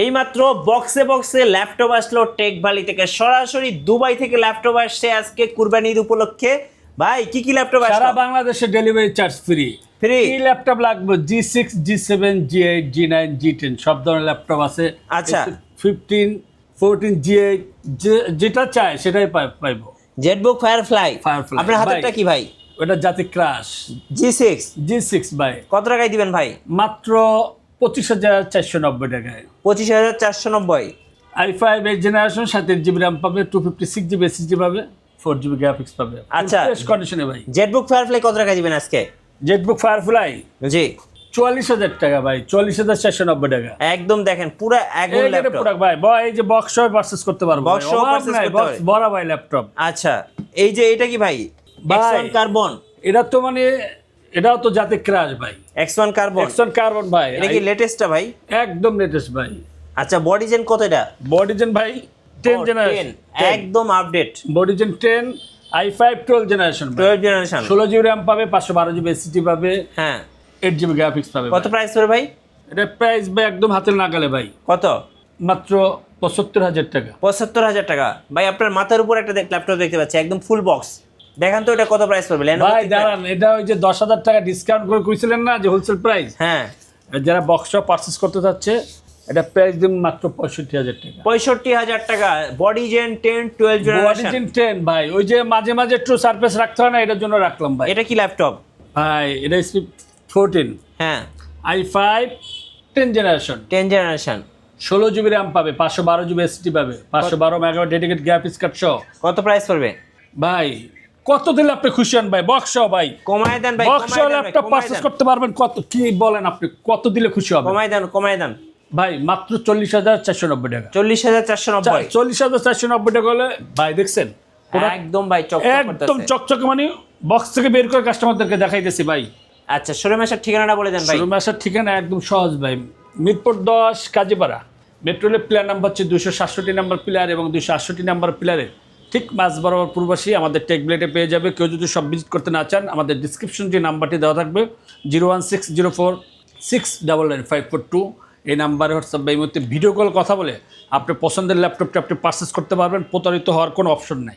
এইমাত্র বক্সে বক্সে ল্যাপটপ আসলো টেক ভ্যালি থেকে, সরাসরি দুবাই থেকে ল্যাপটপ আসছে আজকে কুরবানি ঈদ উপলক্ষে। ভাই কি কি ল্যাপটপ আসলো? সারা বাংলাদেশে ডেলিভারি চার্জ ফ্রি। ফ্রি কি ল্যাপটপ লাগবে? G6 G7 G8 G9 G10 সব ধরনের ল্যাপটপ আছে। আচ্ছা 15 14 G8 যেটা চাই সেটাই পাইবো। Jetbook firefly. আপনার হাতেরটা কি ভাই? ওটা জাতি ক্রাশ G6 G6 ভাই। কত টাকায় দিবেন ভাই? মাত্র 25,490 টাকায়। 25,490। i5 8 জেনারেশন 7 জিবি র্যাম পাবে, 256 জিবি এসএসডি পাবে, 4 জিবি গ্রাফিক্স পাবে। আচ্ছা ফ্রেশ কন্ডিশনে ভাই। জেটবুক ফায়ারফ্লাই কত টাকা দিবেন আজকে? জেটবুক ফায়ারফ্লাই জি 44,000 টাকা ভাই, 44,490 টাকা। একদম দেখেন পুরো আগুন এই ল্যাপটপ। প্রোডাক্ট ভাই, এই যে বক্স সহ পারচেজ করতে পারবো। বক্স সহ purchase করতে বক্স পারবে। বড় ভাই ল্যাপটপ। আচ্ছা এই যে এটা কি ভাই? ভাই, X1 কার্বন। এটা তো মানে এটাও তো জাতি ক্রাশ ভাই। X1 carbon. X1 কার্বন ভাই, এটা কি লেটেস্টটা ভাই? একদম লেটেস্ট ভাই। আচ্ছা বডি জেন কত এটা? বডি জেন ভাই 10 জেনারেশন, একদম update. Body gen 10 i5 12 generation, 12 generation. 16 GB RAM পাবে, 512 জিবি এসএসডি পাবে, হ্যাঁ 8 জিবি গ্রাফিক্স পাবে। কত প্রাইস পড়বে ভাই? এটা প্রাইস ভাই একদম হাতের নাগালে ভাই, কত? মাত্র 75,000 টাকা। 75,000 টাকা। ভাই আপনার মাথার উপর একটা ল্যাপটপ দেখতে পাচ্ছি একদম ফুল বক্স। দেখান তো এটা কত প্রাইস পড়বে? ভাই দাঁড়ান, এটা ওই যে 10,000 টাকা ডিসকাউন্ট করে কইছিলেন না যে হোলসেল প্রাইস, হ্যাঁ যারা বক্স সহ পারচেজ করতে যাচ্ছে এটা প্রাইস দিন মাত্র 65,000 টাকা। 65,000 টাকা। Body gen 10 12 body generation. Gen 10 ভাই, ওই যে মাঝে মাঝে একটু সারফেস রাখতে হয় না, এটার জন্য রাখলাম ভাই। এটা কি ল্যাপটপ? ভাই এটা SP 14 হ্যাঁ i5 10 generation, 10 generation. 16 GB RAM পাবে, 512 জিবি এসএসডি পাবে, 512 মেগাবাইট ডেডিকেটেড গ্রাফিক্স কার্ড সহ। কত প্রাইস পড়বে ভাই কত দিলে আপনি খুশি হন ভাই? বক্স সহ ভাই, কমায় দেন ভাই, বক্স সহ ল্যাপটপ পারচেজ করতে পারবেন। কত কি বলেন আপনি, কত দিলে খুশি হবেন? কমায় দেন ভাই মাত্র 40,490 টাকা। 40,490। 40,490 টাকা হলে ভাই দেখছেন একদম ভাই চকচক একদম করতেছে। চকচকে, মানে বক্স থেকে বের করে কাস্টমারদেরকে দেখাইতেছি ভাই। আচ্ছা শোরুমে আসার ঠিকানাটা বলে দেন ভাই। শোরুমে আসার ঠিকানা একদম সহজ ভাই, মিরপুর 10 কাজীপাড়া, মেট্রোলের প্লেয়ার নাম্বার হচ্ছে 267 নাম্বার প্লেয়ার এবং 268 নাম্বার প্লেয়ারের ঠিক মাঝ বরাবর পূর্বাসী আমাদের টেক ব্লেডে পেয়ে যাবে। কেউ যদি সব ভিজিট করতে না চান, আমাদের ডিসক্রিপশন যে নাম্বারটি দেওয়া থাকবে 01604699542, এই নাম্বারে হোয়াটসঅ্যাপ বা এই মুহূর্তে ভিডিও কল কথা বলে আপনার পছন্দের ল্যাপটপটা আপনি পারচেস করতে পারবেন। প্রতারিত হওয়ার কোনো অপশন নাই।